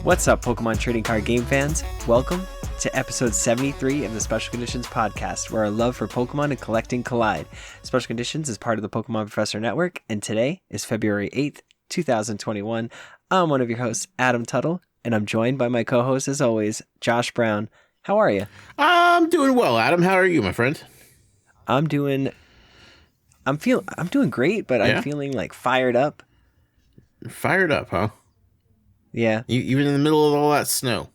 What's up, Pokemon trading card game fans? Welcome to episode 73 of the Special Conditions podcast, where our love for Pokemon and collecting collide. Special Conditions is part of the Pokemon Professor Network, and today is February 8th, 2021. I'm one of your hosts, Adam Tuttle, and I'm joined by my co-host, as always, Josh Brown. How are you? I'm doing well, Adam. How are you, my friend? I'm doing great, but I'm feeling like fired up. Fired up, huh? Yeah. Even in the middle of all that snow.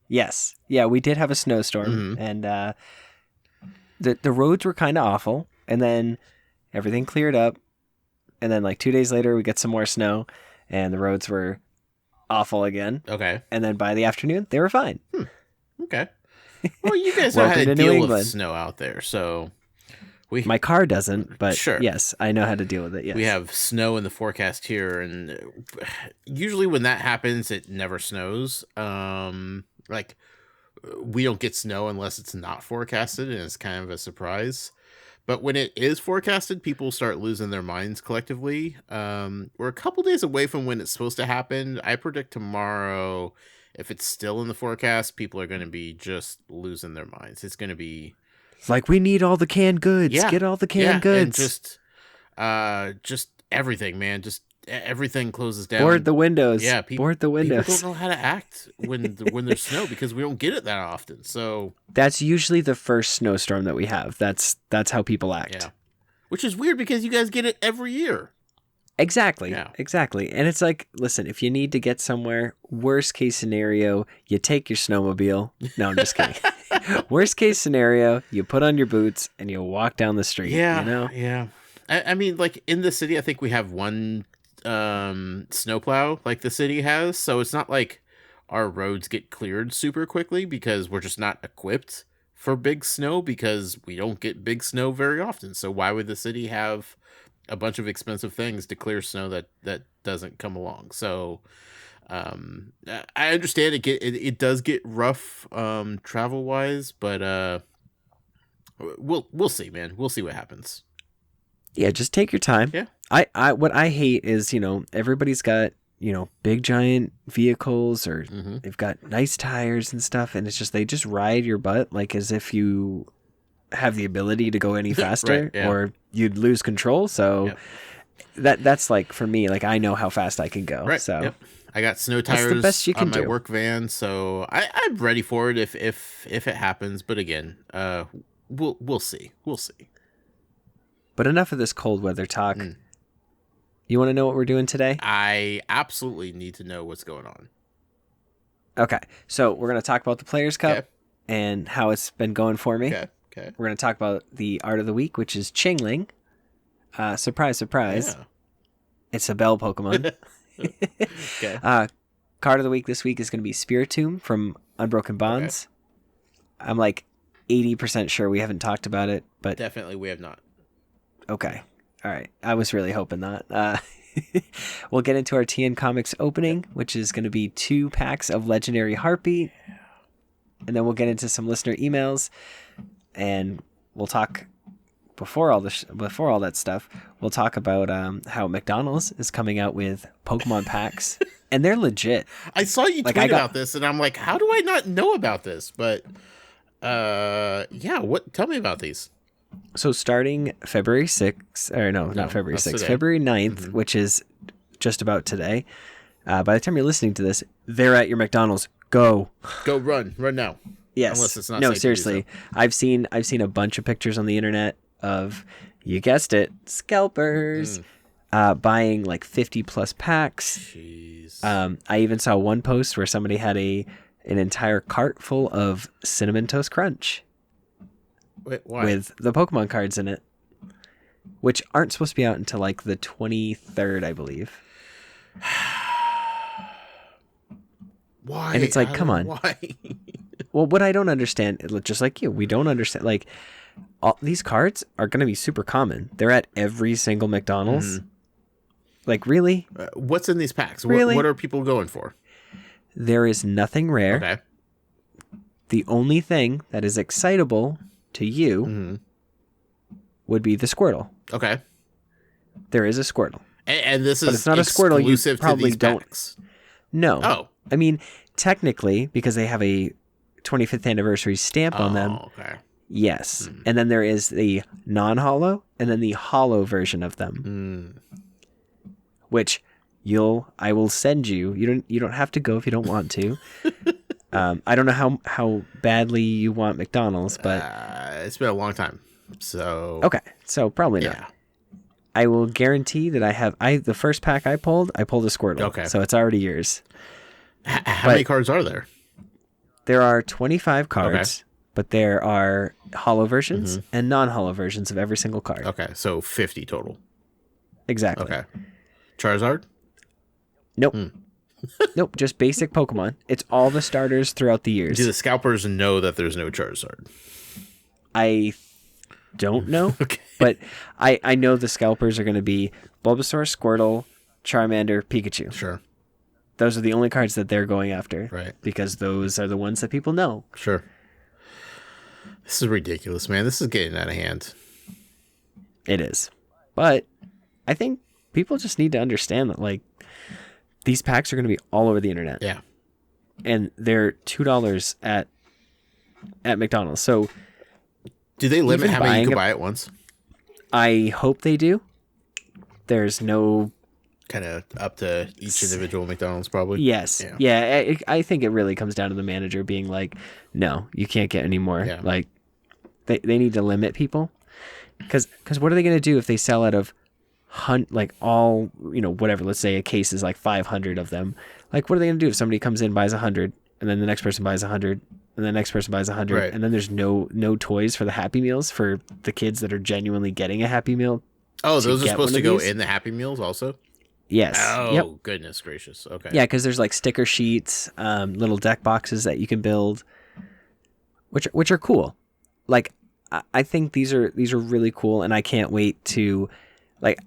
Yes. Yeah, we did have a snowstorm, and the roads were kind of awful, and then everything cleared up, and then like 2 days later we get some more snow, and the roads were awful again. Okay. And then by the afternoon, they were fine. Okay. Well, you guys know how to deal with snow out there, so... My car doesn't, but sure. Yes, I know how to deal with it. Yes. We have snow in the forecast here, and usually when that happens, it never snows. Like, we don't get snow unless it's not forecasted, and it's kind of a surprise. But when it is forecasted, people start losing their minds collectively. We're a couple days away from when it's supposed to happen. I predict tomorrow, if it's still in the forecast, people are going to be just losing their minds. It's going to be... Like, we need all the canned goods. Yeah. Get all the canned goods. And just everything, man. Just everything closes down. Board the windows. Yeah, board the windows. People don't know how to act when there's snow because we don't get it that often. So that's usually the first snowstorm that we have. That's how people act. Yeah, which is weird because you guys get it every year. Exactly. Yeah. Exactly. And it's like, listen, if you need to get somewhere, worst case scenario, you take your snowmobile. No, I'm just kidding. Worst case scenario, you put on your boots and you walk down the street. Yeah. You know? Yeah. I mean, like in the city, I think we have one snowplow like the city has. So it's not like our roads get cleared super quickly because we're just not equipped for big snow because we don't get big snow very often. So why would the city have a bunch of expensive things to clear snow that doesn't come along? So I understand it does get rough travel wise, but we'll see, man. We'll see what happens. Yeah, just take your time. Yeah. I what I hate is, everybody's got, big giant vehicles or they've got nice tires and stuff, and it's just they just ride your butt like as if you have the ability to go any faster Right, yeah. or you'd lose control. So that's like, for me, like I know how fast I can go. Right. So yep. I got snow tires the best you can on my do. work van, so I'm ready for it if it happens. But again, we'll see. We'll see. But enough of this cold weather talk. You want to know what we're doing today? I absolutely need to know what's going on. Okay, so we're going to talk about the Players' Cup and how it's been going for me. Okay. We're going to talk about the art of the week, which is Chingling. Surprise, surprise. Yeah. It's a bell Pokemon. Okay. Card of the week this week is going to be Spiritomb from Unbroken Bonds. Okay. I'm like 80% sure we haven't talked about it, but Definitely we have not. Okay. All right. I was really hoping not. We'll get into our TN Comics opening, which is going to be 2 packs of Legendary Heartbeat. And then we'll get into some listener emails, and we'll talk before all that stuff. We'll talk about how McDonald's is coming out with Pokemon packs, and they're legit. I saw you tweet about this, and I'm like, how do I not know about this? But what? Tell me about these. So starting February 6th, or not February 6th, today. February 9th, which is just about today. By the time you're listening to this, they're at your McDonald's. Go run now. Yes. Unless it's not no, safe to do seriously. so. I've seen a bunch of pictures on the internet of, you guessed it, scalpers buying like 50 plus packs. Jeez. I even saw one post where somebody had an entire cart full of Cinnamon Toast Crunch. Wait, why? With the Pokemon cards in it, which aren't supposed to be out until like the 23rd, I believe. Why? And it's like, come on. Why? Well, what I don't understand, just like you, we don't understand. Like, all these cards are going to be super common. They're at every single McDonald's. Like, really? What's in these packs? Really? What are people going for? There is nothing rare. Okay. The only thing that is excitable to you would be the Squirtle. Okay. There is a Squirtle. And this is but it's not a Squirtle you exclusive probably to these don't. packs. No. Oh. I mean, technically, because they have a 25th anniversary stamp on them. Okay. Yes. And then there is the non-hollow and then the hollow version of them. Which I will send you. You don't have to go if you don't want to. I don't know how badly you want McDonald's, but it's been a long time. So okay. So probably not. yeah. I will guarantee that the first pack I pulled a Squirtle. Okay. So it's already yours. How many cards are there? There are 25 cards, but there are hollow versions and non-hollow versions of every single card. Okay, so 50 total. Exactly. Okay. Charizard? Nope. Nope, just basic Pokemon. It's all the starters throughout the years. Do the scalpers know that there's no Charizard? I don't know, Okay. but I know the scalpers are going to be Bulbasaur, Squirtle, Charmander, Pikachu. Sure. Those are the only cards that they're going after. Right. Because those are the ones that people know. Sure. This is ridiculous, man. This is getting out of hand. It is. But I think people just need to understand that, like, these packs are going to be all over the internet. Yeah. And they're $2 at McDonald's. So do they limit how many you can buy at once? I hope they do. There's no... kind of up to each individual McDonald's, probably. Yes. Yeah. I think it really comes down to the manager being like, no, you can't get any more. Yeah. Like, they need to limit people. Because what are they going to do if they sell out of all, whatever, let's say a case is like 500 of them. Like, what are they going to do if somebody comes in, buys 100, and then the next person buys 100, and the next person buys 100, right. and then there's no toys for the Happy Meals for the kids that are genuinely getting a Happy Meal? Oh, those are supposed to go in the Happy Meals also? Yes. Oh, yep. Goodness gracious. Okay. Yeah, because there's like sticker sheets, little deck boxes that you can build, which are cool. Like, I think these are really cool, and I can't wait to, like,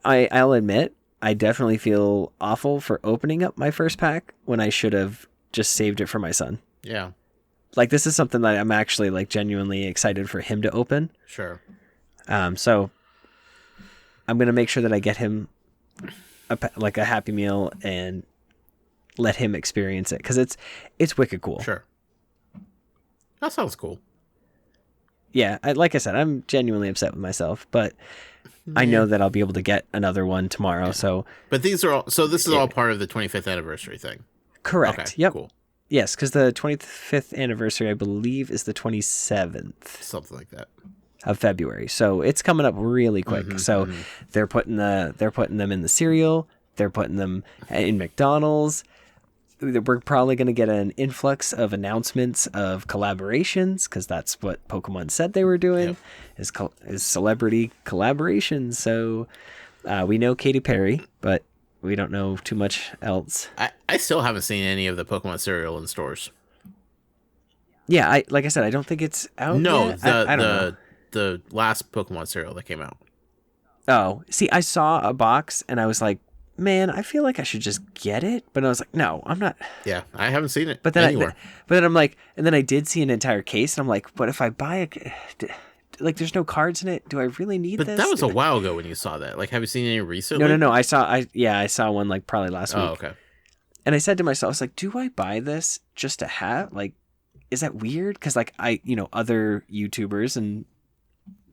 I'll admit, I definitely feel awful for opening up my first pack when I should have just saved it for my son. Yeah. Like, this is something that I'm actually, like, genuinely excited for him to open. Sure. So I'm going to make sure that I get him a Happy Meal and let him experience it, because it's wicked cool. Sure. That sounds cool. Yeah, like I said, I'm genuinely upset with myself, but I know that I'll be able to get another one tomorrow. Yeah. So, but these are all. So this is all part of the 25th anniversary thing. Correct. Okay, yep. Cool. Yes, because the 25th anniversary, I believe, is the 27th. Something like that. Of February. So it's coming up really quick. They're putting them in the cereal. They're putting them in McDonald's. We're probably going to get an influx of announcements of collaborations, because that's what Pokemon said they were doing, is celebrity collaborations. So we know Katy Perry, but we don't know too much else. I still haven't seen any of the Pokemon cereal in stores. Yeah, like I said, I don't think it's out yet. I don't know. The last Pokemon cereal that came out. Oh, see, I saw a box and I was like, man, I feel like I should just get it. But I was like, no, I'm not. Yeah, I haven't seen it anywhere. But then I'm like, and then I did see an entire case, and I'm like, but if I buy like, there's no cards in it. Do I really need this? But that was a while ago when you saw that. Like, have you seen any recently? No. I saw one like probably last week. Oh, okay. And I said to myself, I was like, do I buy this just to have? Like, is that weird? Because like other YouTubers and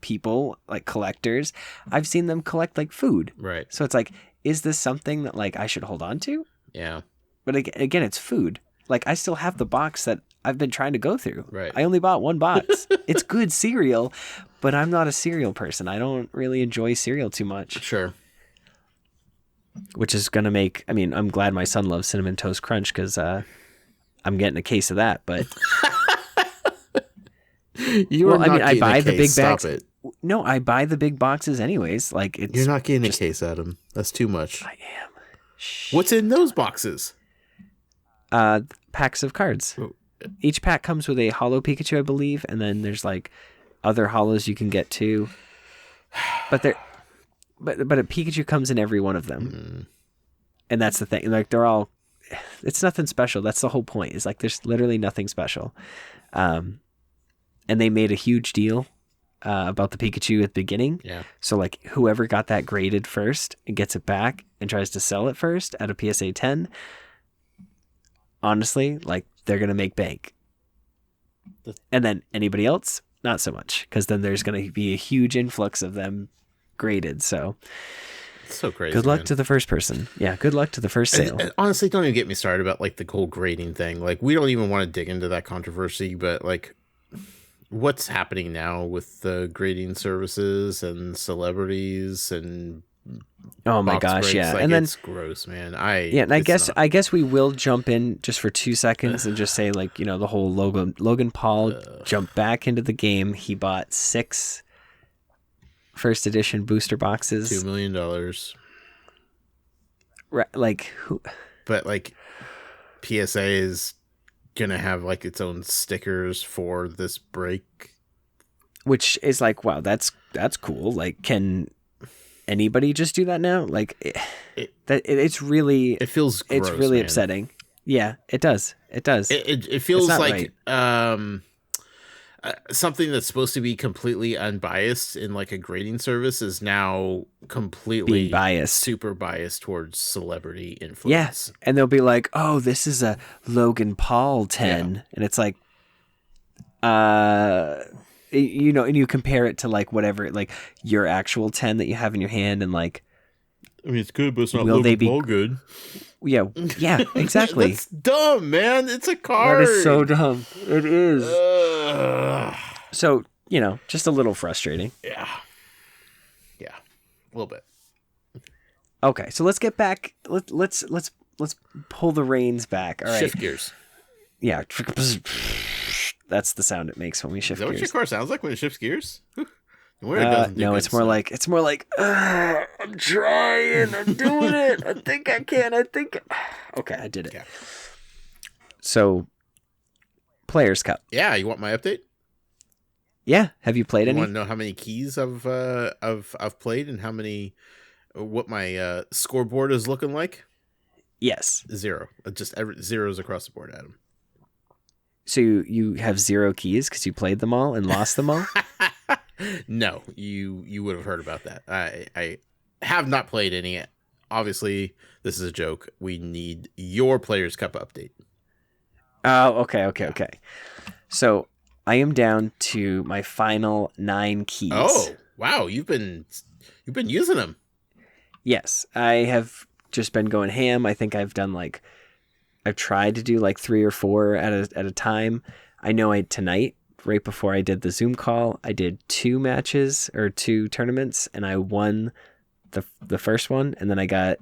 people, like collectors, I've seen them collect like food. Right. So it's like, is this something that like I should hold on to? Yeah. But again, it's food. Like, I still have the box that I've been trying to go through. Right. I only bought one box. It's good cereal, but I'm not a cereal person. I don't really enjoy cereal too much. Sure. Which is going to make, I mean, I'm glad my son loves Cinnamon Toast Crunch, because I'm getting a case of that, but... I buy the big bags. Stop it. No, I buy the big boxes anyways. Like, you're not getting a case, Adam. That's too much. I am. Shh. What's in those boxes? Packs of cards. Each pack comes with a hollow Pikachu, I believe, and then there's like other hollows you can get too. But a Pikachu comes in every one of them, and that's the thing. Like, they're all. It's nothing special. That's the whole point. Is like, there's literally nothing special. And they made a huge deal about the Pikachu at the beginning. Yeah. So like, whoever got that graded first and gets it back and tries to sell it first at a PSA 10, honestly, like they're gonna make bank. And then anybody else, not so much, because then there's gonna be a huge influx of them graded. So It's so crazy. good luck man. to the first person. Yeah, good luck to the first sale. And honestly, don't even get me started about like the whole grading thing. Like, we don't even want to dig into that controversy, but like, what's happening now with the grading services and celebrities and Oh my box gosh, breaks, yeah. like, and then it's gross, man. and I guess we will jump in just for 2 seconds and just say, like, the whole Logan Paul jumped back into the game. He bought 6 first edition booster boxes. $2 million. Right, like who? But like, PSA is gonna have like its own stickers for this break, Which is like, wow, that's cool. Like, can anybody just do that now? Like, it's really, it feels gross, it's really man. upsetting. Yeah, it does. It does. It feels like right. Something that's supposed to be completely unbiased in like a grading service is now completely Being biased, super biased towards celebrity influence. Yes, and they'll be like, "Oh, this is a Logan Paul 10," and it's like, and you compare it to like whatever, like your actual 10 that you have in your hand, and like, I mean, it's good, but it's not Will they Logan be- Paul good. yeah, exactly. That's dumb, man. It's a card. That is so dumb. It is. Ugh. So, just a little frustrating. Yeah, a little bit. Okay, so let's get back. Let's pull the reins back. All right. Shift gears. Yeah. That's the sound it makes when we shift Is that what your gears. car sounds like when it shifts gears? No, it's more like I'm trying, I'm doing it. I think I can. Okay, I did it. Okay. So, Players Cup. Yeah, you want my update? Yeah, have you played You any? want to know how many keys I've played and what my scoreboard is looking like? Yes. 0. Just zeros across the board, Adam. So you have 0 keys because you played them all and lost them all? No, you would have heard about that. I have not played any. Obviously, this is a joke. We need your Players Cup update. Oh, okay. So I am down to my final 9 keys. Oh, wow! You've been using them. Yes, I have just been going ham. I think I've tried to do like 3 or 4 at a time. I know tonight, right before I did the Zoom call, I did 2 matches or 2 tournaments, and I won the first one, and then I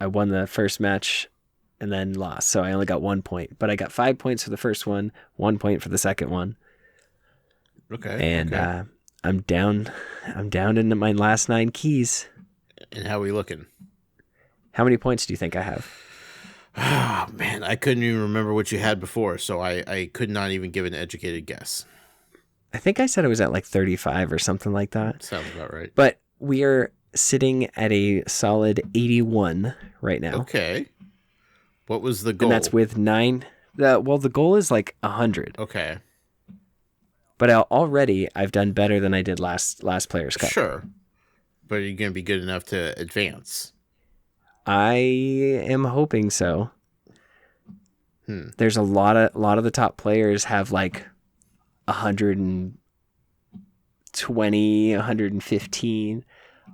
won the first match and then lost. So I only got 1 point, but I got 5 points for the first one, 1 point for the second one. Okay. And I'm down into my last 9 keys. And how are we looking? How many points do you think I have? Oh, man, I couldn't even remember what you had before, so I could not even give an educated guess. I think I said it was at like 35 or something like that. Sounds about right. But we are sitting at a solid 81 right now. Okay. What was the goal? And that's with 9. The goal is like 100. Okay. But already I've done better than I did last Players Cup. Sure. But are you going to be good enough to advance? I am hoping so. There's a lot of the top players have like 120, 115,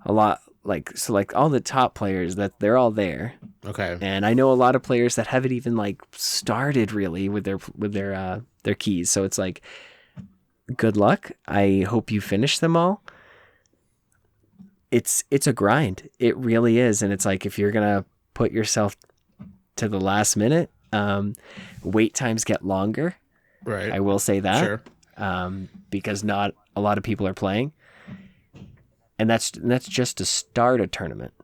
a lot, like, so like all the top players, that they're all there. Okay. And I know a lot of players that haven't even like started really with their keys. So it's like, good luck. I hope you finish them all. It's a grind. It really is. And it's like, if you're going to put yourself to the last minute, wait times get longer. Right. I will say that. Sure. Because not a lot of people are playing. And that's just to start a tournament.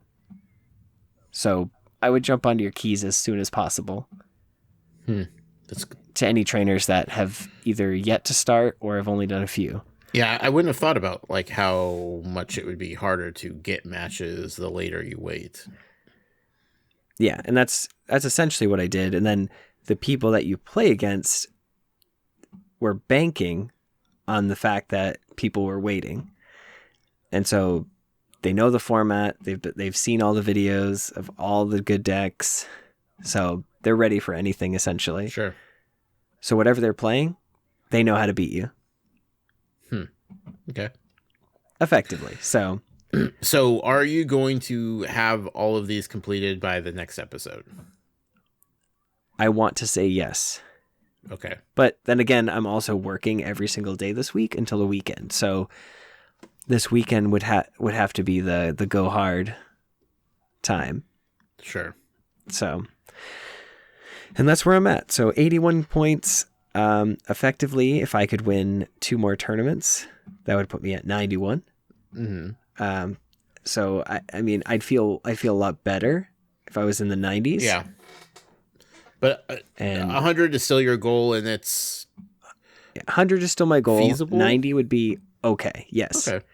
So I would jump onto your keys as soon as possible. That's to any trainers that have either yet to start or have only done a few. Yeah, I wouldn't have thought about like how much it would be harder to get matches the later you wait. Yeah, and that's essentially what I did. And then the people that you play against were banking on the fact that people were waiting. And so they know the format, they've seen all the videos of all the good decks. So They're ready for anything, essentially. Sure. So whatever they're playing, they know how to beat you. Okay. Effectively. So are you going to have all of these completed by the next episode? I want to say yes. Okay. But then again, I'm also working every single day this week until the weekend. So this weekend would have to be the go hard time. Sure. So, and that's where I'm at. So 81 points. Effectively, if I could win 2 more tournaments, that would put me at 91. Mm-hmm. So I mean, I'd feel a lot better if I was in the 90s. Yeah. But and 100 is still your goal, and it's 100 is still my goal. Feasible? 90 would be okay. Yes. Okay.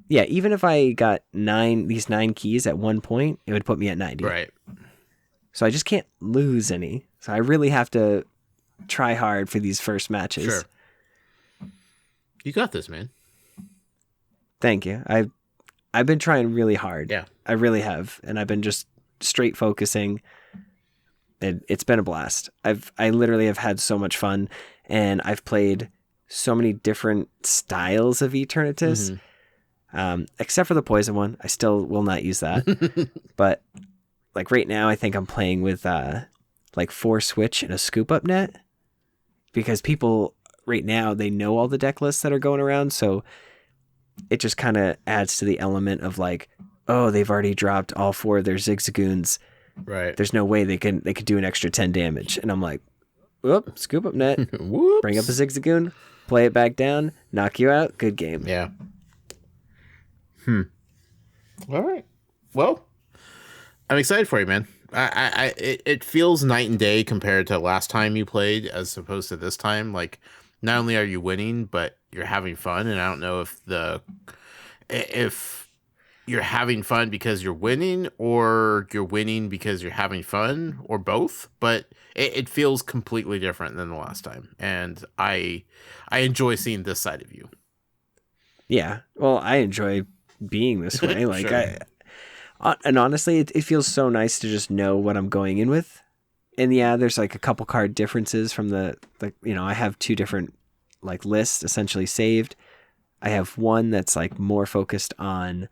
Yeah, even if I got these 9 keys at one point, it would put me at 90. Right. So I just can't lose any. So I really have to try hard for these first matches. Sure. You got this, man. Thank you. I've been trying really hard. Yeah. I really have, and I've been just straight focusing. It's been a blast. I literally have had so much fun, and I've played so many different styles of Eternatus. Except for the poison one, I still will not use that. But like right now, I think I'm playing with like 4 switch and a scoop up net, because people right now, they know all the deck lists that are going around, so it just kind of adds to the element of like, oh, they've already dropped all 4 of their Zigzagoons. Right. There's no way they could do an extra 10 damage. And I'm like, whoop, scoop up net, Whoops. bring up a Zigzagoon, play it back down, knock you out, good game. Yeah. All right. Well, I'm excited for you, man. It feels night and day compared to last time you played as opposed to this time. Like, not only are you winning, but you're having fun. And I don't know if you're having fun because you're winning, or you're winning because you're having fun, or both. But it feels completely different than the last time, and I enjoy seeing this side of you. Yeah. Well, I enjoy being this way. Like, Sure. And honestly, it feels so nice to just know what I'm going in with. And yeah, there's like a couple card differences from the I have 2 different like lists essentially saved. I have one that's like more focused on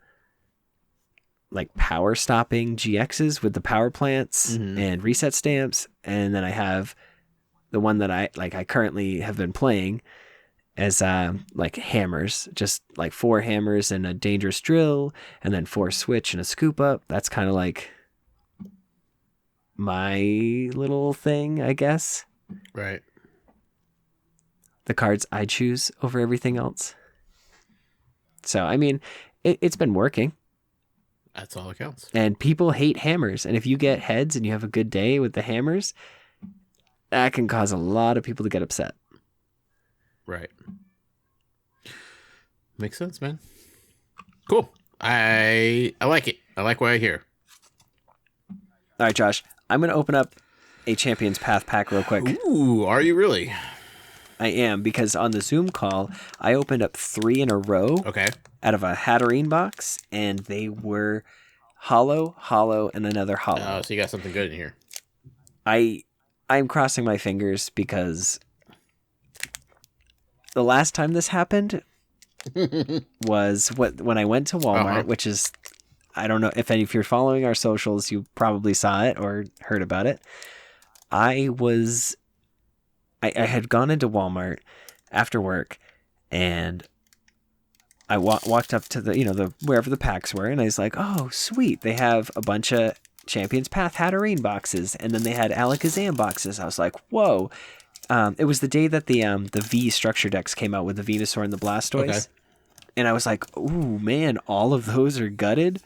like power stopping GXs with the power plants and reset stamps. And then I have the one that I currently have been playing as like hammers, just like 4 hammers and a dangerous drill, and then 4 switch and a scoop up. That's kind of like my little thing, I guess. Right. The cards I choose over everything else. So, I mean, it's been working. That's all that counts. And people hate hammers. And if you get heads and you have a good day with the hammers, that can cause a lot of people to get upset. Right. Makes sense, man. Cool. I like it. I like what I hear. All right, Josh. I'm going to open up a Champions Path pack real quick. Ooh, are you really? I am, because on the Zoom call, I opened up 3 in a row out of a Hatterene box, and they were hollow, and another hollow. Oh, so you got something good in here. I'm crossing my fingers, because the last time this happened was when I went to Walmart, which is, I don't know if you're following our socials, you probably saw it or heard about it. I had gone into Walmart after work, and I walked up to the wherever the packs were, and I was like, oh, sweet. They have a bunch of Champions Path Hatterene boxes, and then they had Alakazam boxes. I was like, whoa. It was the day that the V structure decks came out with the Venusaur and the Blastoise. Okay. And I was like, ooh, man, all of those are gutted.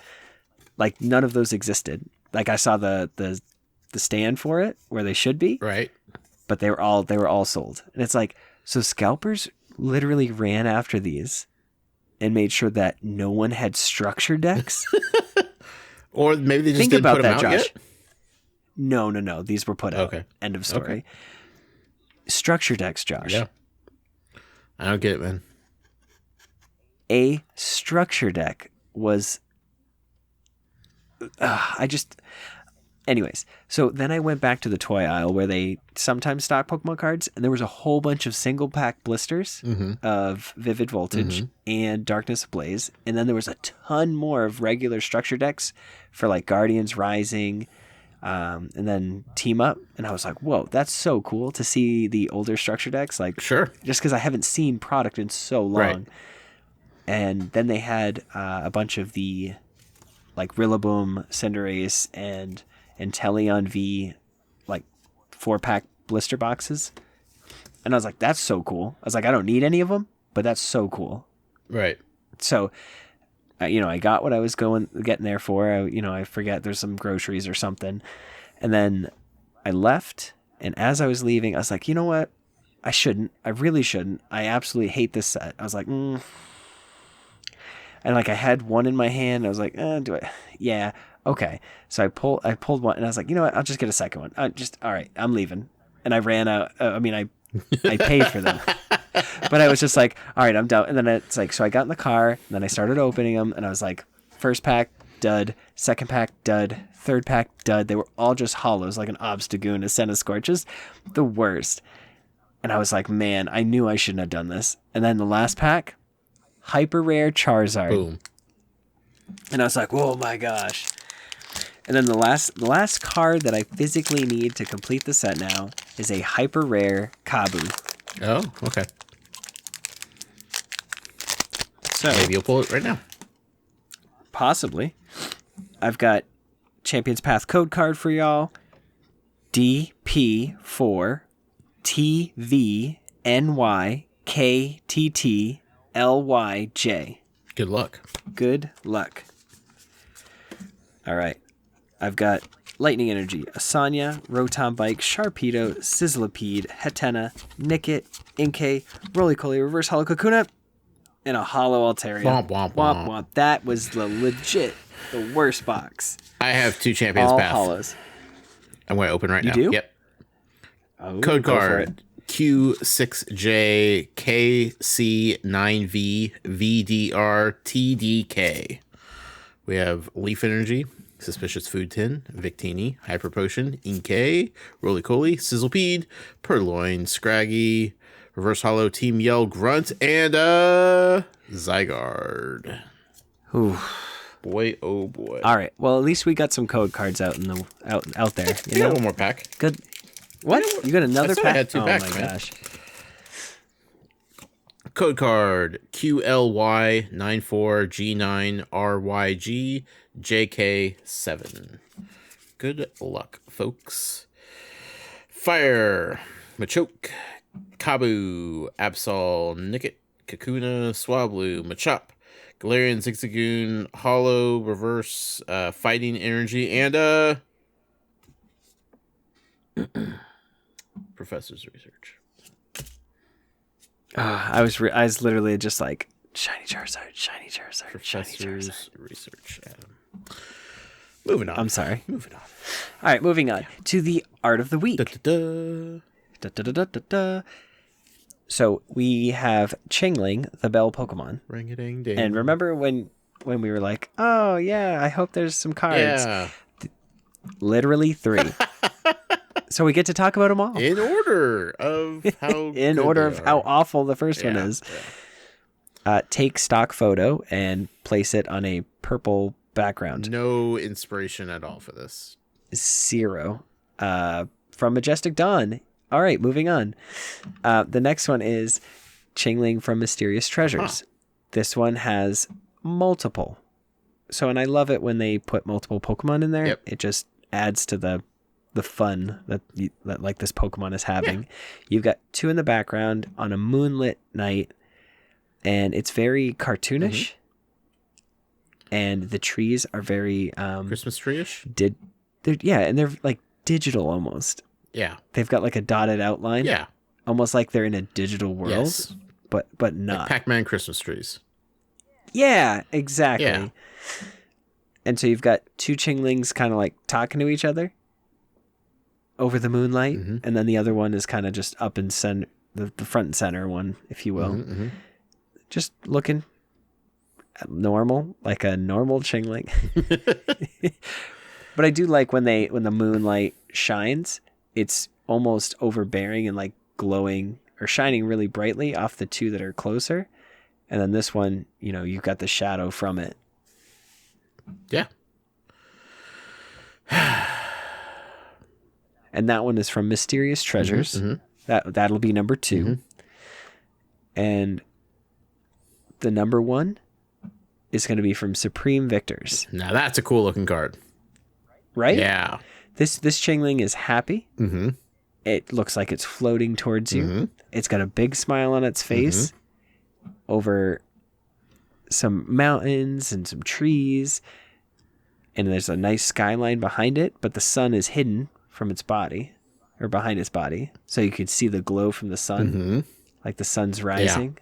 Like, none of those existed. Like, I saw the stand for it where they should be. Right. But they were all sold. And it's like, so scalpers literally ran after these and made sure that no one had structure decks. Or maybe they just Think didn't about put them that, out Josh. yet? No. These were put out. Okay. End of story. Okay. Structure decks, Josh. Yeah. I don't get it, man. A structure deck was... Anyways, so then I went back to the toy aisle where they sometimes stock Pokemon cards, and there was a whole bunch of single pack blisters of Vivid Voltage and Darkness Ablaze, and then there was a ton more of regular structure decks for like Guardians Rising, and then Team Up, and I was like, whoa, that's so cool to see the older structure decks, like Sure. just because I haven't seen product in so long. Right. And then they had a bunch of the like Rillaboom, Cinderace, and Teleon V, like 4-pack blister boxes. And I was like, that's so cool. I was like, I don't need any of them, but that's so cool. Right. So, I got what I was getting there for. I forget, there's some groceries or something. And then I left. And as I was leaving, I was like, you know what? I shouldn't. I really shouldn't. I absolutely hate this set. I was like, And like I had one in my hand. I was like, do I? Yeah. Okay. So I pulled one and I was like, you know what? I'll just get a second one. All right, I'm leaving. And I ran out. I paid for them, but I was just like, all right, I'm done. And then it's like, so I got in the car and then I started opening them and I was like, first pack, dud, second pack, dud, third pack, dud. They were all just hollows, like an Obstagoon, a Centiskorch, just the worst. And I was like, man, I knew I shouldn't have done this. And then the last pack, hyper rare Charizard. Boom. And I was like, oh my gosh. And then the last card that I physically need to complete the set now is a hyper rare Kabu. Oh, okay. So maybe you'll pull it right now. Possibly. I've got Champion's Path code card for y'all. DP4 TVNYKTTLYJ. Good luck. Good luck. All right. I've got Lightning Energy, Asanya, Rotom Bike, Sharpedo, Sizzlipede, Hetena, Nickit, Inkay, Roly-Poly, Reverse Hollow Kakuna, and a Hollow Altaria. Womp, womp, womp. Womp. That was the worst box. I have 2 Champions All Path. hollows. I'm going to open right now. You do? Yep. Oh, Code go for card Q6JK9VVDRTDK. We have Leaf Energy, Suspicious Food Tin, Victini, Hyper Potion, Inkay, Roly-Poly, Sizzlipede, Purloin, Scraggy, Reverse Hollow, Team Yell, Grunt, and Zygarde. Ooh. Boy, oh boy. All right. Well, at least we got some code cards out out there. You got one more pack. Good. What? You got another pack? I had 2 packs, oh my man. Gosh. Code card QLY94G9RYGJK7. Good luck, folks. Fire. Machoke. Kabu. Absol. Nickit. Kakuna. Swablu. Machop. Galarian, Zigzagoon, Hollow, Reverse, Fighting Energy, and Professor's Research. I was literally just like, shiny Charizard, shiny Charizard, Professor's shiny Charizard. Research, Adam. Moving on. I'm sorry. Moving on. All right, moving on to the art of the week. Da-da-da. Da-da-da-da-da-da. So we have Chingling, the bell Pokemon. Ring-a-ding-ding. And remember when we were like, oh yeah, I hope there's some cards. Yeah. Literally 3. So we get to talk about them all. In order of how In order of how awful the first one Yeah, is. Take stock photo and place it on a purple background. No inspiration at all for this. 0. From Majestic Dawn. All right, moving on. The next one is Chingling from Mysterious Treasures. This one has multiple. So, and I love it when they put multiple Pokemon in there. Yep. It just adds to the fun that like this Pokemon is having. Yeah. You've got 2 in the background on a moonlit night, and it's very cartoonish. And the trees are very Christmas tree-ish? And they're like digital almost. Yeah. They've got like a dotted outline. Yeah. Almost like they're in a digital world. Yes. But not. Like Pac-Man Christmas trees. Yeah, exactly. Yeah. And so you've got 2 Chinglings kind of like talking to each other over the moonlight. And then the other one is kind of just up in center, the front and center one, if you will. Just looking normal, like a normal Chingling. But I do like when the moonlight shines, it's almost overbearing and like glowing or shining really brightly off the two that are closer. And then this one, you've got the shadow from it. Yeah. And that one is from Mysterious Treasures. Mm-hmm. That'll be number 2. Mm-hmm. And the number 1 is going to be from Supreme Victors. Now that's a cool looking card. Right? Yeah. This Chingling is happy. Mm-hmm. It looks like it's floating towards you. Mm-hmm. It's got a big smile on its face over some mountains and some trees. And there's a nice skyline behind it, but the sun is hidden from its body, or behind its body. So you could see the glow from the sun, like the sun's rising.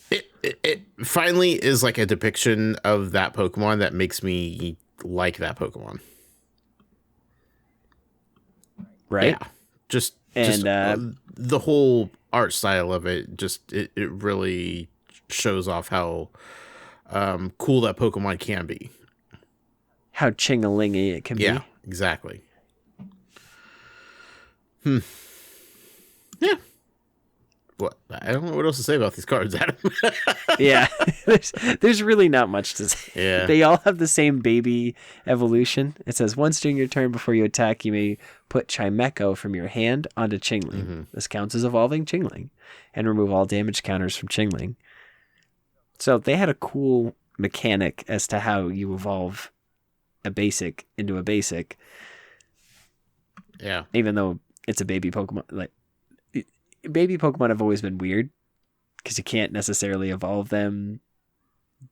Yeah. It finally is like a depiction of that Pokemon that makes me like that Pokemon. Right? Yeah. Just the whole art style of it, it really shows off how cool that Pokemon can be. How ching-a-lingy it can be. Yeah, exactly. Yeah. What? I don't know what else to say about these cards, Adam. Yeah. There's really not much to say. Yeah. They all have the same baby evolution. It says, once during your turn before you attack, you may put Chimecho from your hand onto Chingling. This counts as evolving Chingling. And remove all damage counters from Chingling. So they had a cool mechanic as to how you evolve a basic into a basic. Yeah. Even though it's a baby Pokemon. Like, baby Pokemon have always been weird because you can't necessarily evolve them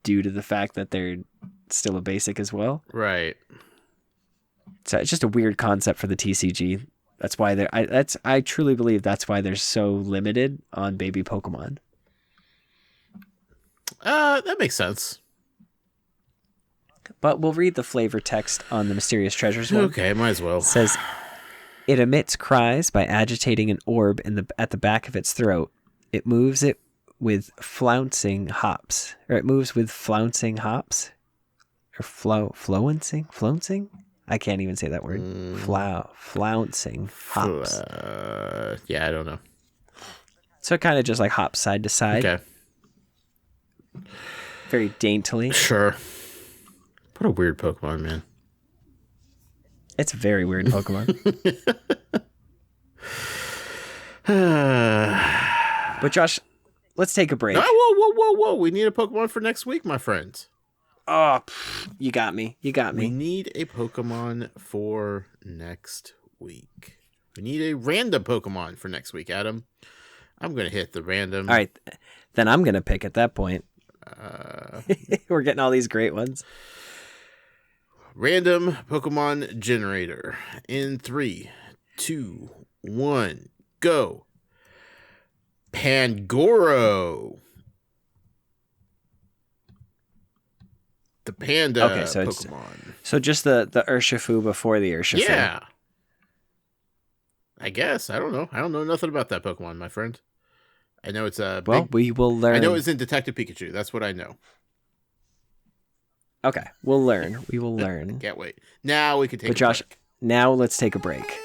due to the fact that they're still a basic as well. Right. So it's just a weird concept for the TCG. That's why I truly believe that's why they're so limited on baby Pokemon. That makes sense. But we'll read the flavor text on the Mysterious Treasures one. Okay, might as well. It says, it emits cries by agitating an orb at the back of its throat. It moves with flouncing hops. Or it moves with flouncing hops? Or flouncing? I can't even say that word. Flouncing hops. Yeah, I don't know. So it kind of just like hops side to side. Okay. Very daintily. Sure. What a weird Pokemon, man. It's a very weird Pokemon. But Josh, let's take a break. Oh, whoa. We need a Pokemon for next week, my friends. Oh, you got me. We need a Pokemon for next week. We need a random Pokemon for next week, Adam. I'm going to hit the random. All right. Then I'm going to pick at that point. We're getting all these great ones. Random Pokemon generator. In 3, 2, 1, go. Pangoro. The panda Pokemon. So just the Urshifu before the Urshifu. Yeah. I guess. I don't know. I don't know nothing about that Pokemon, my friend. I know it's a we will learn. I know it's in Detective Pikachu. That's what I know. Okay, we'll learn. We will learn. Can't wait. Now we can take a Josh, break. Now let's take a break.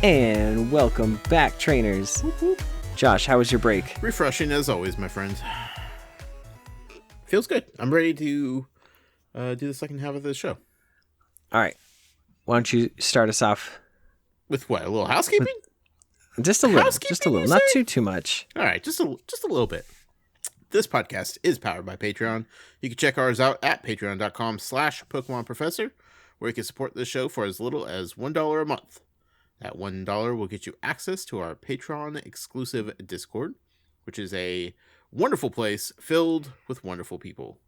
And welcome back, trainers. Whoop, whoop. Josh, how was your break? Refreshing as always, my friend. Feels good. I'm ready to do the second half of the show. All right. Why don't you start us off with what? A little housekeeping? Just a little. Not too much. All right, just a little bit. This podcast is powered by Patreon. You can check ours out at patreon.com/Pokemon Professor, where you can support this show for as little as $1 a month. That $1 will get you access to our Patreon exclusive Discord, which is a wonderful place filled with wonderful people.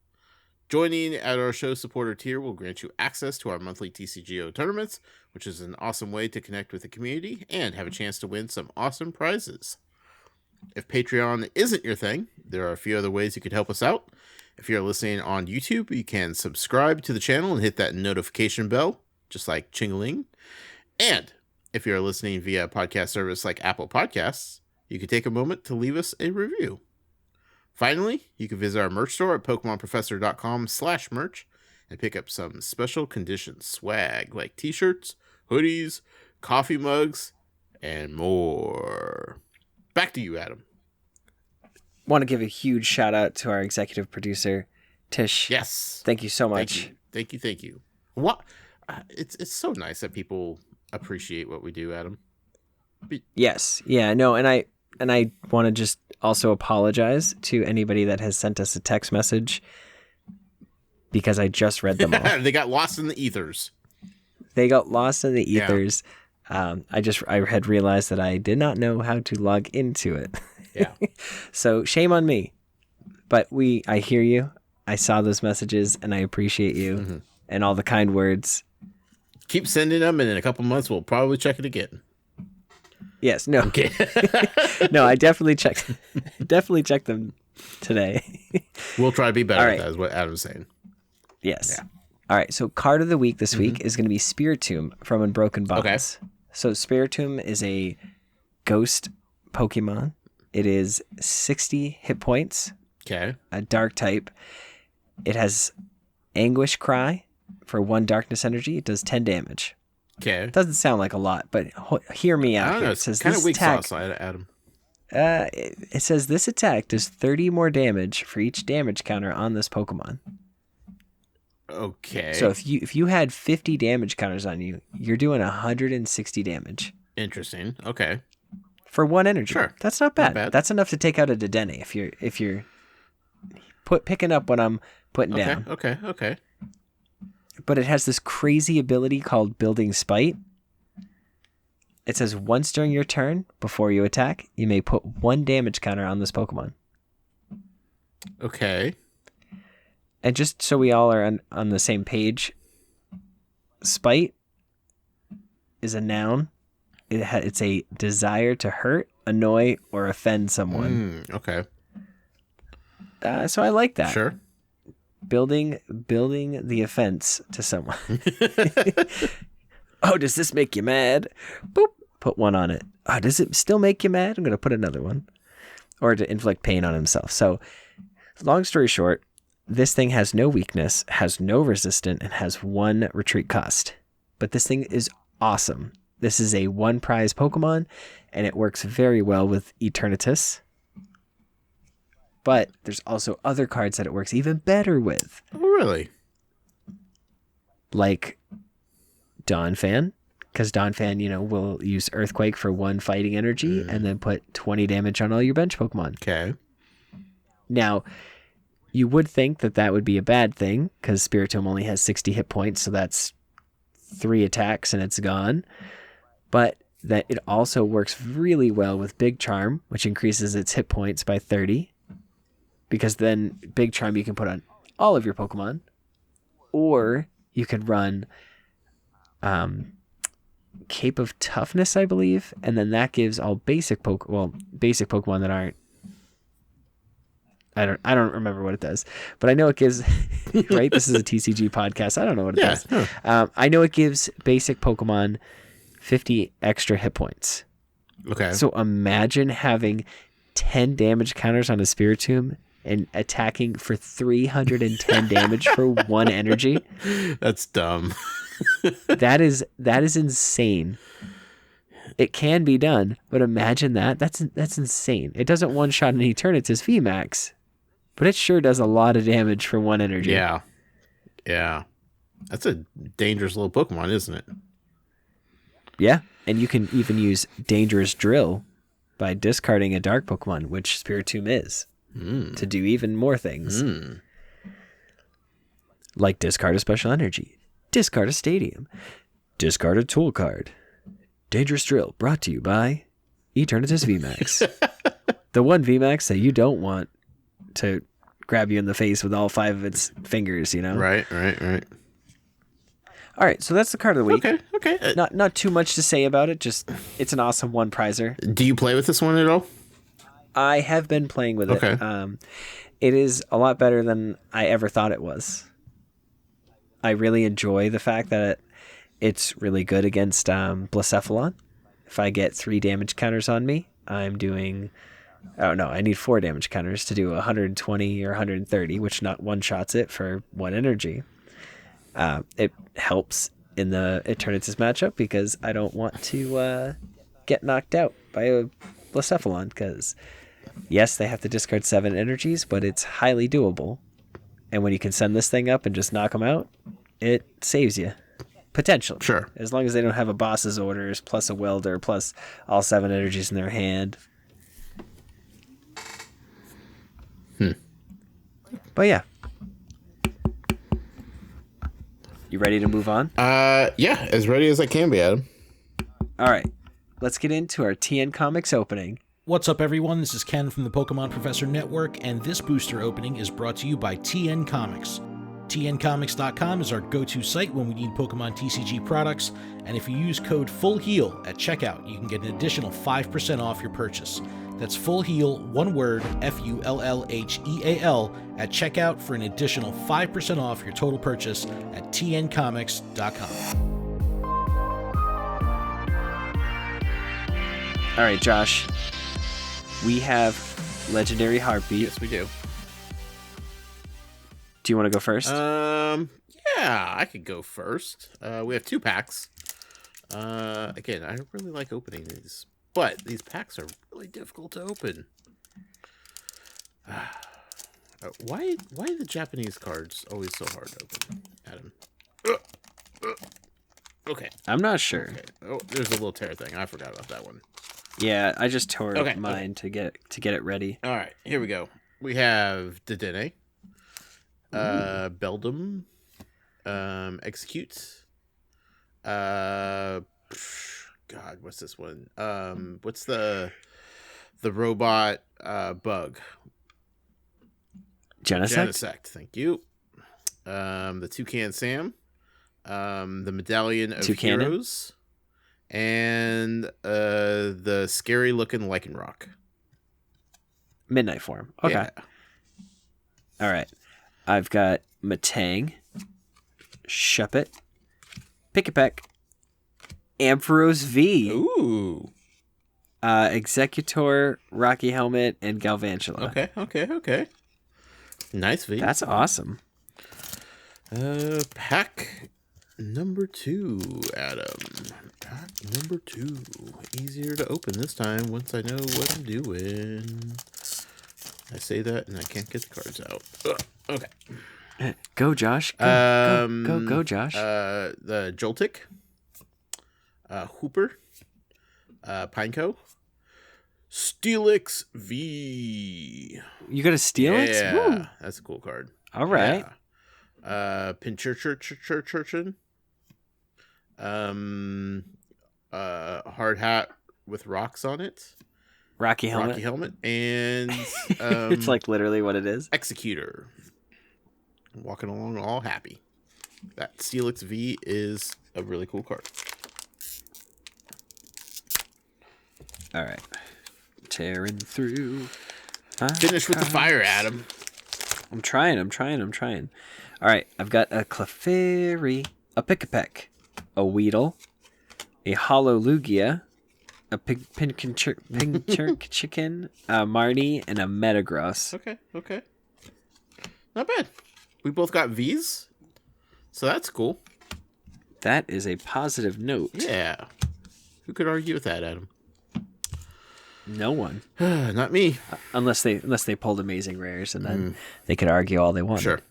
Joining at our show supporter tier will grant you access to our monthly TCGO tournaments, which is an awesome way to connect with the community and have a chance to win some awesome prizes. If Patreon isn't your thing, there are a few other ways you could help us out. If you're listening on YouTube, you can subscribe to the channel and hit that notification bell, just like Ching-a-ling. And if you're listening via a podcast service like Apple Podcasts, you can take a moment to leave us a review. Finally, you can visit our merch store at PokemonProfessor.com/merch and pick up some special condition swag like t-shirts, hoodies, coffee mugs, and more. Back to you, Adam. Want to give a huge shout out to our executive producer, Tish. Yes. Thank you so much. Thank you. What? It's so nice that people appreciate what we do, Adam. Yes. Yeah, no, and I want to just also apologize to anybody that has sent us a text message because I just read them all. They got lost in the ethers. They got lost in the ethers. Yeah. I had realized that I did not know how to log into it. Yeah. So shame on me. But I hear you. I saw those messages and I appreciate you and all the kind words. Keep sending them, and in a couple months we'll probably check it again. Yes. No. Okay. No, I definitely checked them today. We'll try to be better at that, is what Adam's saying. Yes. Yeah. All right. So card of the week this week is going to be Spiritomb from Unbroken Bonds. Okay. So Spiritomb is a ghost Pokemon. It is 60 hit points. Okay. A dark type. It has Anguish Cry for 1 darkness energy. It does 10 damage. Okay. It doesn't sound like a lot, but hear me out. I don't know. It says kind of weak attack, sauce, Adam. It says this attack does 30 more damage for each damage counter on this Pokemon. Okay. So if you had 50 damage counters on you, you're doing 160 damage. Interesting. Okay. For 1 energy. Sure. That's not bad. That's enough to take out a Dedenne if you're picking up what I'm putting down. Okay. But it has this crazy ability called Building Spite. It says once during your turn, before you attack, you may put 1 damage counter on this Pokemon. Okay. And just so we all are on the same page, Spite is a noun. It's a desire to hurt, annoy, or offend someone. Okay. So I like that. Sure. Building the offense to someone. Oh, does this make you mad? Boop. Put 1 on it. Oh, does it still make you mad? I'm going to put another one. Or to inflict pain on himself. So, long story short, this thing has no weakness, has no resistance, and has 1 retreat cost. But this thing is awesome. This is a 1 prize Pokemon, and it works very well with Eternatus. But there's also other cards that it works even better with. Oh, really? Like Donphan, because Donphan, will use Earthquake for 1 fighting energy and then put 20 damage on all your bench Pokemon. Okay. Now, you would think that would be a bad thing, because Spiritomb only has 60 hit points, so that's 3 attacks and it's gone. But that it also works really well with Big Charm, which increases its hit points by 30. Because then Big Charm you can put on all of your Pokemon. Or you could run Cape of Toughness, I believe. And then that gives all basic Pokemon that aren't... I don't remember what it does. But I know it gives... right? This is a TCG podcast. I don't know what it does. Huh. I know it gives basic Pokemon 50 extra hit points. Okay. So imagine having 10 damage counters on a Spiritomb and attacking for 310 damage for 1 energy. That's dumb. That is insane. It can be done, but imagine that. That's insane. It doesn't one-shot an Eternatus VMAX, but it sure does a lot of damage for 1 energy. Yeah. That's a dangerous little Pokemon, isn't it? Yeah, and you can even use Dangerous Drill by discarding a dark Pokemon, which Spiritomb is, to do even more things. Like discard a special energy, discard a stadium, discard a tool card. Dangerous Drill, brought to you by Eternatus VMAX. The 1 VMAX that you don't want to grab you in the face with all 5 of its fingers, Right. All right, so that's the card of the week. Okay. Not too much to say about it. Just it's an awesome 1 prizer. Do you play with this one at all? I have been playing with it. Okay. It is a lot better than I ever thought it was. I really enjoy the fact that it's really good against Blacephalon. If I get 3 damage counters on me, I'm doing... Oh, no, I need 4 damage counters to do 120 or 130, which not one-shots it for 1 energy. It helps in the Eternatus matchup because I don't want to get knocked out by a Blacephalon because, yes, they have to discard 7 energies, but it's highly doable. And when you can send this thing up and just knock them out, it saves you. Potentially. Sure. As long as they don't have a boss's orders, plus a welder, plus all 7 energies in their hand. But yeah. You ready to move on? Yeah, as ready as I can be, Adam. All right. Let's get into our TN Comics opening. What's up, everyone? This is Ken from the Pokemon Professor Network, and this booster opening is brought to you by TN Comics. TNComics.com is our go-to site when we need Pokemon TCG products, and if you use code FULLHEAL at checkout, you can get an additional 5% off your purchase. That's FULLHEAL, one word, FULLHEAL, at checkout for an additional 5% off your total purchase at TNComics.com. All right, Josh. We have Legendary Heartbeat. Yes, we do. Do you want to go first? Yeah, I could go first. We have 2 packs. Again, I don't really like opening these, but these packs are really difficult to open. Why are the Japanese cards always so hard to open, Adam? Okay. I'm not sure. Okay. Oh, there's a little tear thing. I forgot about that one. Yeah, I just tore mine okay. to get it ready. All right, here we go. We have Dedenne, Beldum, Execute. God, what's this one? What's the robot bug? Genesect, thank you. The Toucan Sam, the Medallion of Toucanon? Heroes, and the scary looking Lycanroc. Midnight form. Okay. Yeah. All right. I've got Matang, Shuppet, Pikipek, Ampharos V, Ooh. Executor, Rocky Helmet, and Galvantula. Okay. Nice V. That's awesome. Pack number 2, Adam. Pack number 2. Easier to open this time once I know what I'm doing. I say that and I can't get the cards out. Ugh. Okay. Go, Josh. Go, Josh. The Joltik. Hooper. Pineco. Steelix V. You got a Steelix? Yeah, Woo. that's a cool card. All right. Yeah. Pinchurchurchurchurchurchin. Hard hat with rocks on it. Rocky Helmet. And It's like literally what it is. Executor. Walking along all happy. That Steelix V is a really cool card. All right. Tearing through. Finish with the fire, Adam. I'm trying. All right. I've got a Clefairy, a Pikipek, a Weedle, a Hollow Lugia, a Pinchurk Chicken, a Marnie, and a Metagross. Okay. Not bad. We both got V's, so that's cool. That is a positive note. Yeah. Who could argue with that, Adam? No one. Not me. Unless they pulled amazing rares, and then they could argue all they want. Sure.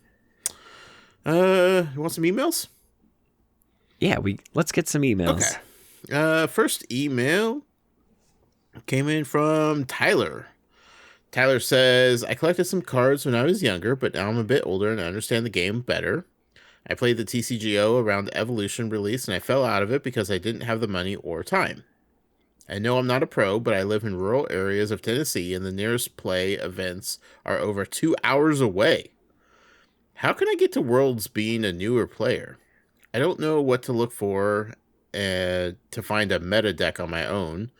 You want some emails? Yeah, let's get some emails. Okay. First email came in from Tyler. Tyler says, I collected some cards when I was younger, but now I'm a bit older and I understand the game better. I played the TCGO around the Evolution release and I fell out of it because I didn't have the money or time. I know I'm not a pro, but I live in rural areas of Tennessee and the nearest play events are over 2 hours away. How can I get to Worlds being a newer player? I don't know what to look for to find a meta deck on my own.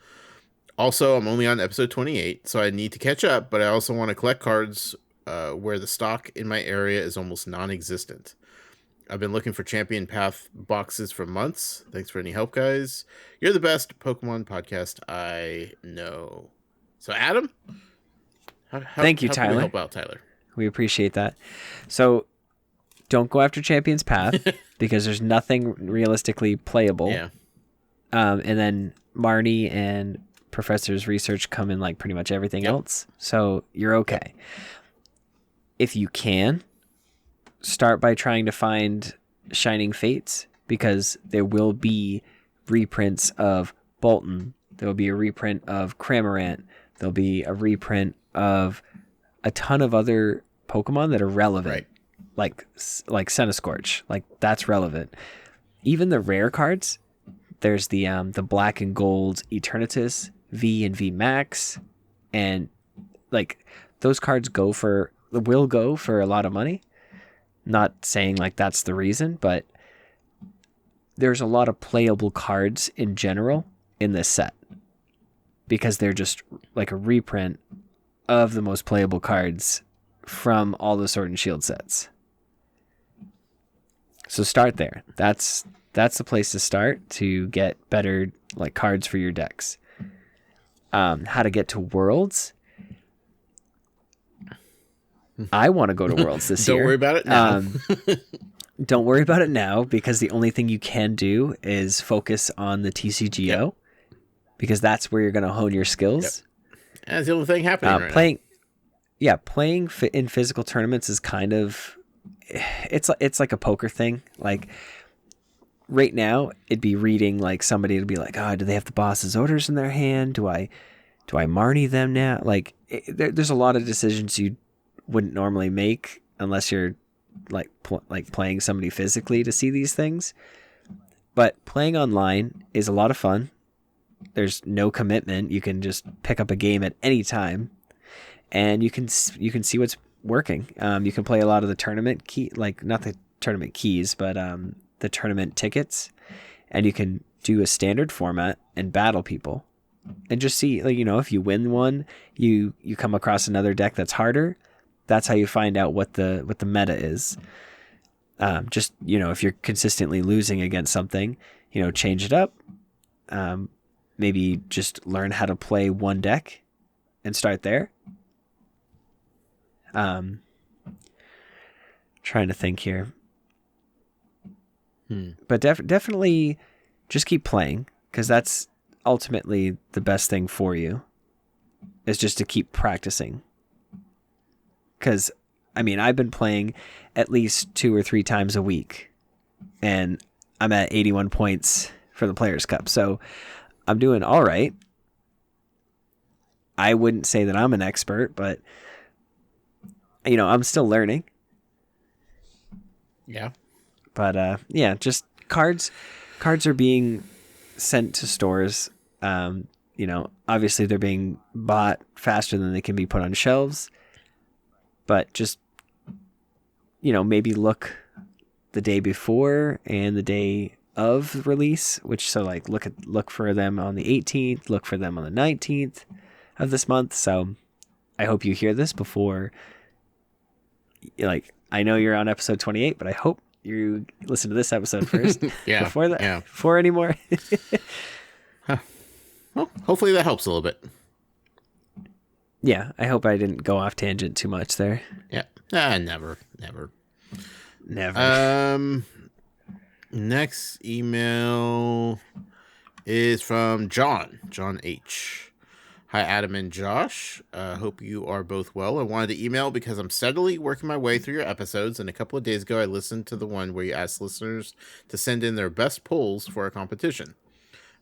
Also, I'm only on episode 28, so I need to catch up, but I also want to collect cards where the stock in my area is almost non-existent. I've been looking for Champion Path boxes for months. Thanks for any help, guys. You're the best Pokemon podcast I know. So, Adam, Thank you, how can Tyler. we help out, Tyler? We appreciate that. So don't go after Champion's Path because there's nothing realistically playable. Yeah. And then Marnie and Professor's research come in like pretty much everything else. So you're okay. If you can, start by trying to find Shining Fates, because there will be reprints of Bolton. There will be a reprint of Cramorant. There'll be a reprint of a ton of other Pokemon that are relevant, like Centiskorch. Like, that's relevant. Even the rare cards, there's the Black and Gold Eternatus, V and V Max, and like those cards will go for a lot of money. Not saying like that's the reason, but there's a lot of playable cards in general in this set because they're just like a reprint of the most playable cards from all the Sword and Shield sets. So start there. That's the place to start to get better like cards for your decks. How to get to Worlds. I want to go to Worlds this year. Don't worry about it now. Don't worry about it now, because the only thing you can do is focus on the TCGO, because that's where you're going to hone your skills. That's the only thing happening right now. Playing in physical tournaments is kind of, it's like a poker thing. Like right now, it'd be reading like somebody to be like, oh, do they have the boss's orders in their hand? Do I Marnie them now? Like there's a lot of decisions you wouldn't normally make unless you're like playing somebody physically to see these things. But playing online is a lot of fun. There's no commitment. You can just pick up a game at any time, and you can see what's working. You can play a lot of the tournament not the tournament keys, but the tournament tickets, and you can do a standard format and battle people, and just see, like, if you win one, you come across another deck that's harder. That's how you find out what the meta is. Just, if you're consistently losing against something, change it up. Maybe just learn how to play one deck and start there. Trying to think here. But definitely just keep playing, because that's ultimately the best thing for you, is just to keep practicing. Because, I've been playing at least 2 or 3 times a week, and I'm at 81 points for the Players' Cup. So I'm doing all right. I wouldn't say that I'm an expert, but, I'm still learning. Yeah. But, just cards are being sent to stores. Obviously they're being bought faster than they can be put on shelves. But just, maybe look the day before and the day of release, look for them on the 18th, look for them on the 19th of this month. So I hope you hear this before, I know you're on episode 28, but I hope you listen to this episode first. Before that, before anymore. Well, hopefully that helps a little bit. Yeah, I hope I didn't go off tangent too much there. Yeah. Never. Next email is from John H. Hi, Adam and Josh. Hope you are both well. I wanted to email because I'm steadily working my way through your episodes, and a couple of days ago I listened to the one where you asked listeners to send in their best pulls for a competition.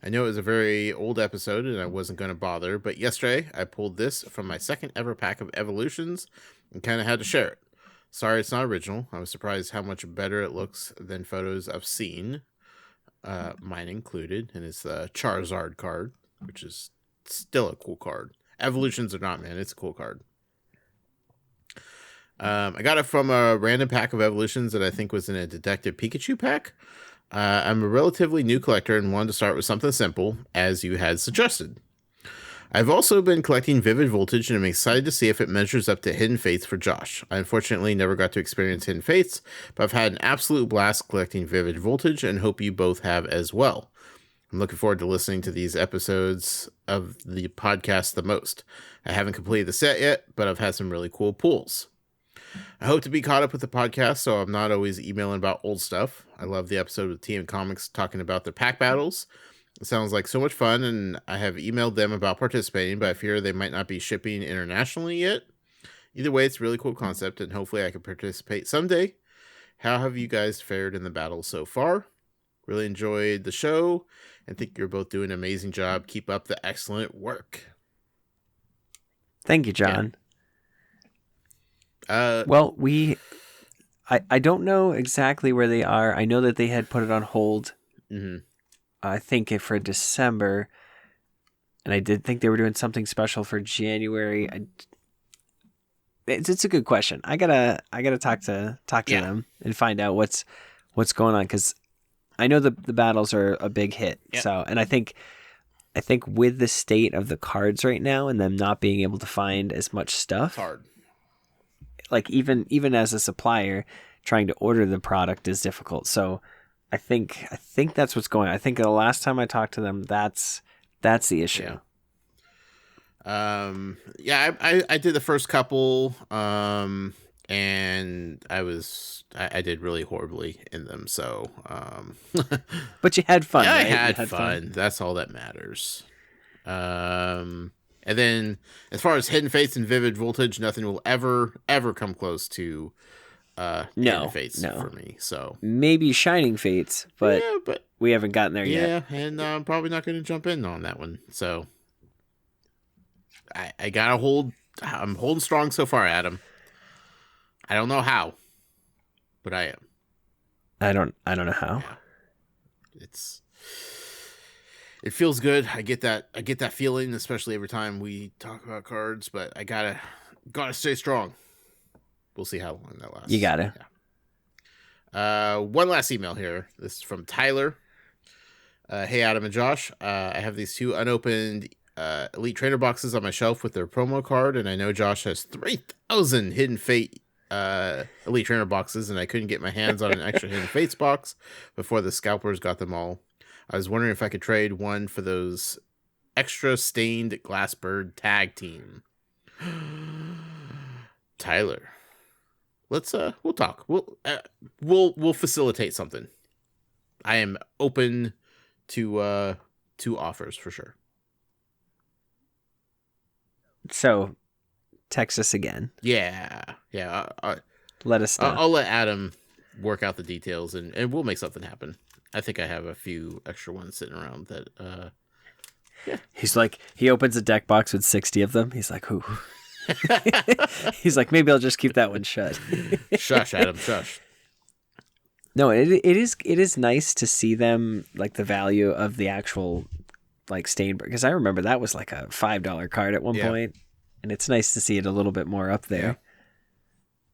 I know it was a very old episode and I wasn't going to bother, but yesterday I pulled this from my second ever pack of Evolutions and kind of had to share it. Sorry it's not original. I was surprised how much better it looks than photos I've seen, mine included, and it's the Charizard card, which is still a cool card. Evolutions or not, man, it's a cool card. I got it from a random pack of Evolutions that I think was in a Detective Pikachu pack. I'm a relatively new collector and wanted to start with something simple, as you had suggested. I've also been collecting Vivid Voltage, and I'm excited to see if it measures up to Hidden Fates for Josh. I unfortunately never got to experience Hidden Fates, but I've had an absolute blast collecting Vivid Voltage, and hope you both have as well. I'm looking forward to listening to these episodes of the podcast the most. I haven't completed the set yet, but I've had some really cool pulls. I hope to be caught up with the podcast, so I'm not always emailing about old stuff. I love the episode with TN Comics talking about their pack battles. It sounds like so much fun, and I have emailed them about participating, but I fear they might not be shipping internationally yet. Either way, it's a really cool concept, and hopefully I can participate someday. How have you guys fared in the battle so far? Really enjoyed the show, and think you're both doing an amazing job. Keep up the excellent work. Thank you, John. Yeah. Well, I don't know exactly where they are. I know that they had put it on hold. Mm-hmm. I think for December, and I did think they were doing something special for January. It's a good question. I gotta talk to them and find out what's going on, because I know the battles are a big hit. Yep. So, and I think with the state of the cards right now and them not being able to find as much stuff, It's hard. Like even as a supplier, trying to order the product is difficult. So I think that's what's going on. I think the last time I talked to them, that's the issue. Yeah. I did the first couple, and I did really horribly in them. So, But you had fun. yeah, right? I had fun. That's all that matters. And then as far as Hidden Fates and Vivid Voltage, nothing will ever come close to Hidden Fates for me. So maybe Shining Fates, but, yeah, but we haven't gotten there yet. Yeah, and I'm probably not going to jump in on that one. So I gotta hold. I'm holding strong so far, Adam. I don't know how, but I am. I don't know how. Yeah. It feels good. I get that feeling, especially every time we talk about cards. But I gotta stay strong. We'll see how long that lasts. You gotta. Yeah. One last email here. This is from Tyler. Hey, Adam and Josh. I have these 2 unopened Elite Trainer boxes on my shelf with their promo card, and I know Josh has 3,000 Hidden Fate Elite Trainer boxes, and I couldn't get my hands on an extra Hidden Fates box before the scalpers got them all. I was wondering if I could trade one for those extra stained Glassbird tag team. Tyler, let's we'll talk. We'll facilitate something. I am open to offers for sure. So, text us again. Yeah. Let us know. I'll let Adam work out the details, and we'll make something happen. I think I have a few extra ones sitting around that. Yeah. He's like, he opens a deck box with 60 of them. He's like, who? He's like, maybe I'll just keep that one shut. Shush, Adam, shush. No, it is nice to see them, like, the value of the actual, like, Steinberg, because I remember that was like a $5 card at one point, and it's nice to see it a little bit more up there.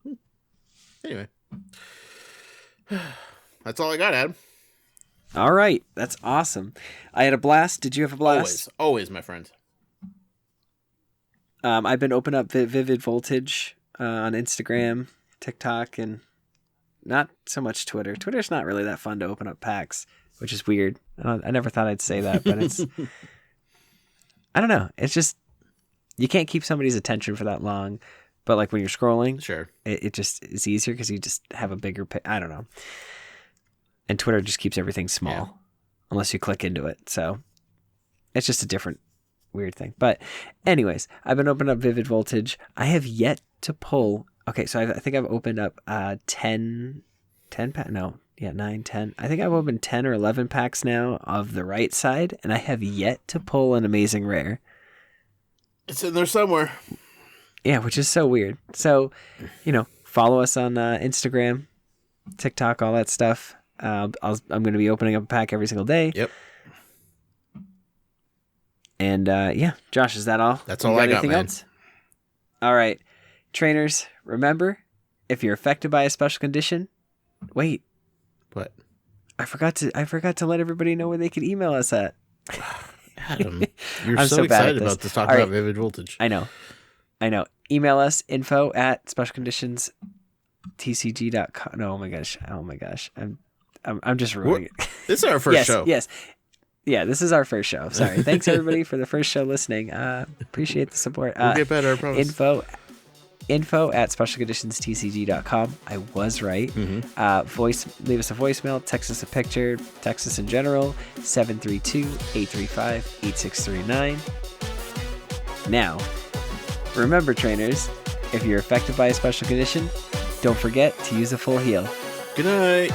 Yeah. Anyway, that's all I got, Adam. All right, that's awesome. I had a blast. Did you have a blast? Always, my friend. I've been opening up Vivid Voltage on Instagram, TikTok, and not so much Twitter. Twitter's not really that fun to open up packs, which is weird. I never thought I'd say that, but it's... I don't know. It's just... You can't keep somebody's attention for that long, but like when you're scrolling, sure, it just is easier because you just have a bigger... I don't know. And Twitter just keeps everything small, unless you click into it. So it's just a different weird thing. But anyways, I've been opening up Vivid Voltage. I have yet to pull... Okay, so I think I've opened up 10 pack. No, 9, 10. I think I've opened 10 or 11 packs now of the right side, and I have yet to pull an amazing rare. It's in there somewhere. Yeah, which is so weird. So, follow us on Instagram, TikTok, all that stuff. I'm going to be opening up a pack every single day. Yep. And Josh, is that all? That's all I got, man. Else? All right. Trainers, remember, if you're affected by a special condition, wait. What? I forgot to let everybody know where they could email us at. Adam, you're I'm so so bad at excited this. about this talk All about right. Vivid Voltage. I know. Email us info@specialconditionstcg.com. No, oh my gosh. I'm just ruining it. This is our first show. Yes. Yeah, this is our first show. Sorry. Thanks everybody for the first show listening. Appreciate the support. We'll get better, I promise. info@specialconditionstcg.com. I was right. Leave us a voicemail, text us a picture, text us in general, 732-835-8639. Now, remember trainers, if you're affected by a special condition, don't forget to use a full heal. Good night.